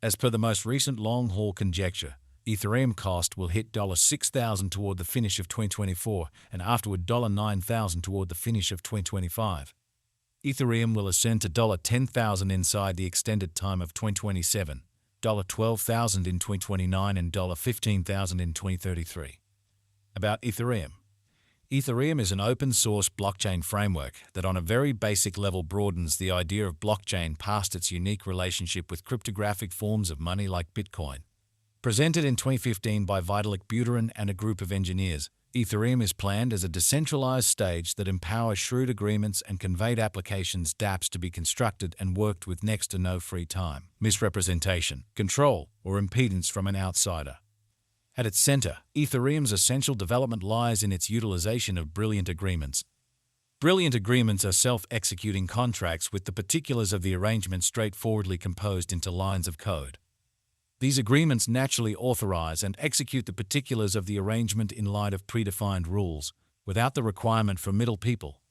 As per the most recent long-haul conjecture, Ethereum cost will hit $6,000 toward the finish of 2024 and afterward $9,000 toward the finish of 2025. Ethereum will ascend to $10,000 inside the extended time of 2027, $12,000 in 2029 and $15,000 in 2033. About Ethereum. Ethereum is an open-source blockchain framework that on a very basic level broadens the idea of blockchain past its unique relationship with cryptographic forms of money like Bitcoin. Presented in 2015 by Vitalik Buterin and a group of engineers, Ethereum is planned as a decentralized stage that empowers shrewd agreements and conveyed applications dApps to be constructed and worked with next to no free time, misrepresentation, control, or impedance from an outsider. At its center, Ethereum's essential development lies in its utilization of brilliant agreements. Brilliant agreements are self-executing contracts with the particulars of the arrangement straightforwardly composed into lines of code. These agreements naturally authorize and execute the particulars of the arrangement in light of predefined rules, without the requirement for middle people.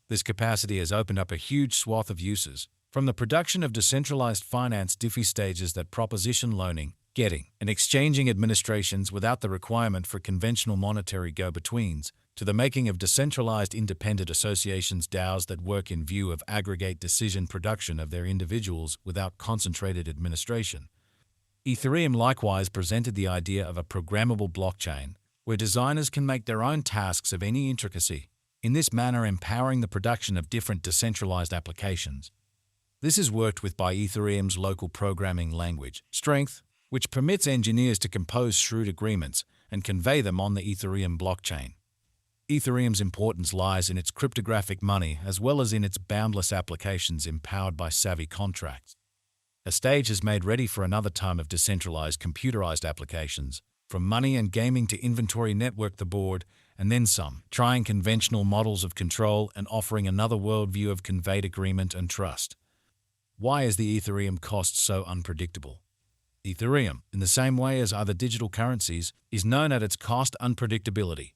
This capacity has opened up a huge swath of uses, from the production of decentralized finance diffy stages that proposition loaning, getting, and exchanging administrations without the requirement for conventional monetary go-betweens, to the making of decentralized independent associations DAOs that work in view of aggregate decision production of their individuals without concentrated administration. Ethereum likewise presented the idea of a programmable blockchain, where designers can make their own tasks of any intricacy, in this manner empowering the production of different decentralized applications. This is worked with by Ethereum's local programming language, Strength, which permits engineers to compose shrewd agreements and convey them on the Ethereum blockchain. Ethereum's importance lies in its cryptographic money as well as in its boundless applications empowered by savvy contracts. A stage is made ready for another time of decentralized computerized applications, from money and gaming to inventory network the board, and then some, trying conventional models of control and offering another worldview of conveyed agreement and trust. Why is the Ethereum cost so unpredictable? Ethereum, in the same way as other digital currencies, is known at its cost unpredictability.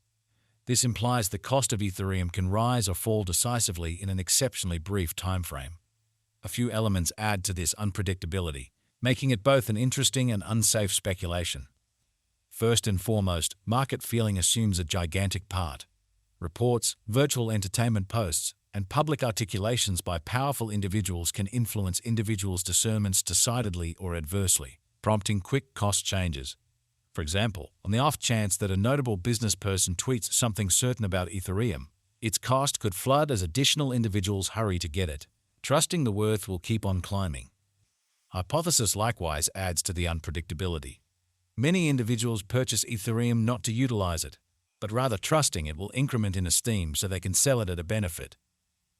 This implies the cost of Ethereum can rise or fall decisively in an exceptionally brief time frame. A few elements add to this unpredictability, making it both an interesting and unsafe speculation. First and foremost, market feeling assumes a gigantic part. Reports, virtual entertainment posts, and public articulations by powerful individuals can influence individuals' discernments decidedly or adversely, prompting quick cost changes. For example, on the off chance that a notable business person tweets something certain about Ethereum, its cost could flood as additional individuals hurry to get it. Trusting the worth will keep on climbing. Hypothesis likewise adds to the unpredictability. Many individuals purchase Ethereum not to utilize it, but rather trusting it will increment in esteem so they can sell it at a benefit.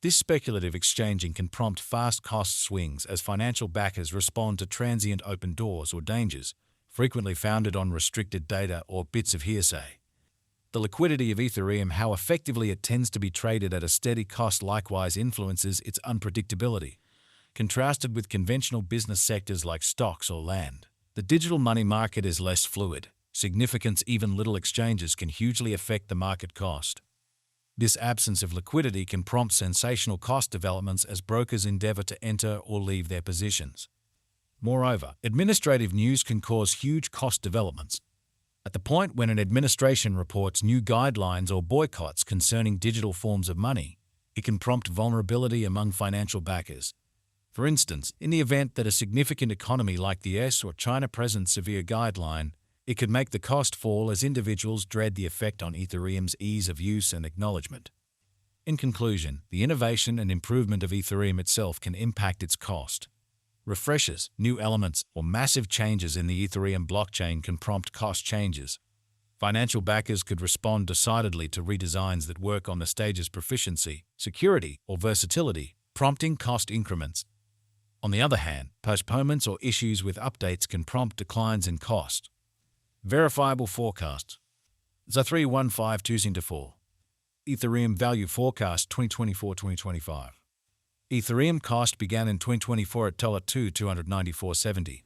This speculative exchanging can prompt fast cost swings as financial backers respond to transient open doors or dangers, frequently founded on restricted data or bits of hearsay. The liquidity of Ethereum, how effectively it tends to be traded at a steady cost, likewise influences its unpredictability. Contrasted with conventional business sectors like stocks or land, the digital money market is less fluid. Significance, even little exchanges, can hugely affect the market cost. This absence of liquidity can prompt sensational cost developments as brokers endeavor to enter or leave their positions. Moreover, administrative news can cause huge cost developments. At the point when an administration reports new guidelines or boycotts concerning digital forms of money, it can prompt vulnerability among financial backers. For instance, in the event that a significant economy like the US or China presents severe guideline, it could make the cost fall as individuals dread the effect on Ethereum's ease of use and acknowledgement. In conclusion, the innovation and improvement of Ethereum itself can impact its cost. Refreshes, new elements, or massive changes in the Ethereum blockchain can prompt cost changes. Financial backers could respond decidedly to redesigns that work on the stage's proficiency, security, or versatility, prompting cost increments. On the other hand, postponements or issues with updates can prompt declines in cost. Verifiable forecasts. Z3152 Ethereum Value Forecast 2024-2025. Ethereum cost began in 2024 at $2,294.70.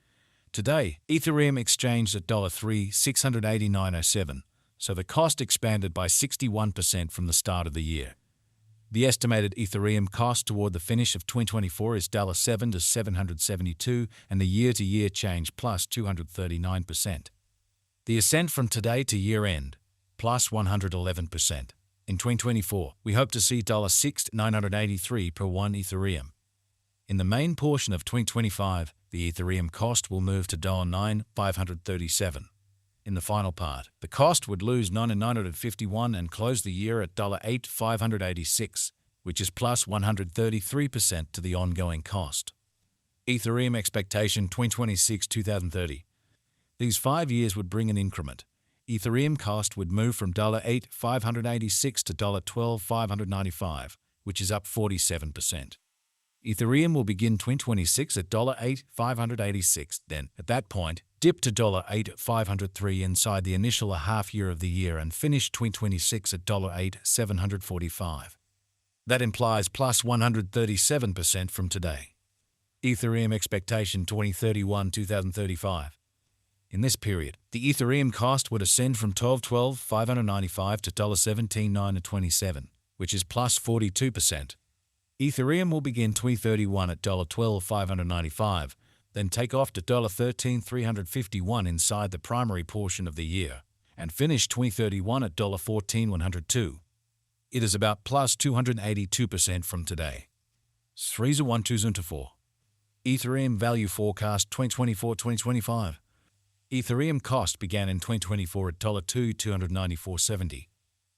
Today, Ethereum exchanged at $3,689.07, so the cost expanded by 61% from the start of the year. The estimated Ethereum cost toward the finish of 2024 is $7 to $772, and the year-to-year change plus 239%. The ascent from today to year-end, plus 111%. In 2024, we hope to see $6,983 per 1 Ethereum. In the main portion of 2025, the Ethereum cost will move to $9,537. In the final part, the cost would lose $9,951 and close the year at $8,586, which is plus 133% to the ongoing cost. Ethereum expectation 2026-2030. These 5 years would bring an increment. Ethereum cost would move from $8,586 to $12,595, which is up 47%. Ethereum will begin 2026 at $8,586, then, at that point, dip to $8,503 inside the initial half year of the year and finish 2026 at $8,745. That implies plus 137% from today. Ethereum expectation 2031-2035. In this period, the Ethereum cost would ascend from $12,595 to $17,927, which is plus 42%. Ethereum will begin 2031 at $12,595, then take off to $13,351 inside the primary portion of the year, and finish 2031 at $14,102. It is about plus 282% from today. 3-1-2-4. Ethereum value forecast 2024-2025. Ethereum cost began in 2024 at $2,294.70.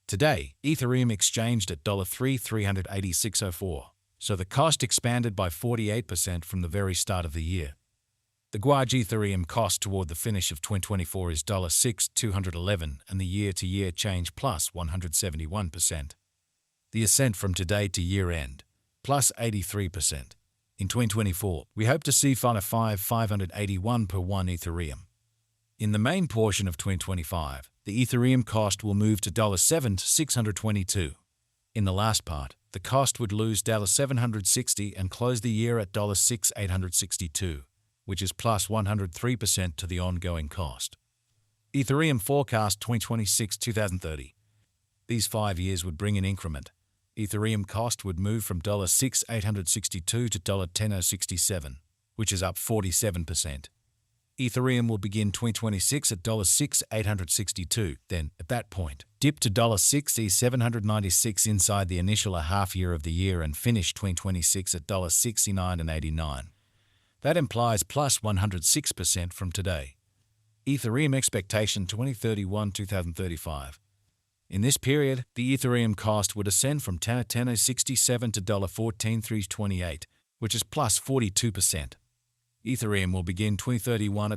Today, Ethereum exchanged at $3,386.04, so the cost expanded by 48% from the very start of the year. The Guaj Ethereum cost toward the finish of 2024 is $6,211, and the year-to-year change plus 171%. The ascent from today to year-end, plus 83%. In 2024, we hope to see $5,581 per 1 Ethereum. In the main portion of 2025, the Ethereum cost will move to $7,622. In the last part, the cost would lose $760 and close the year at $6,862, which is plus 103% to the ongoing cost. Ethereum forecast 2026-2030. These 5 years would bring an increment. Ethereum cost would move from $6,862 to $10,067, which is up 47%. Ethereum will begin 2026 at $6,862, then, at that point, dip to $6,796 inside the initial half year of the year and finish 2026 at $69.89. That implies plus 106% from today. Ethereum expectation 2031-2035. In this period, the Ethereum cost would ascend from $10.67 to $14,328, which is plus 42%. Ethereum will begin 2031 at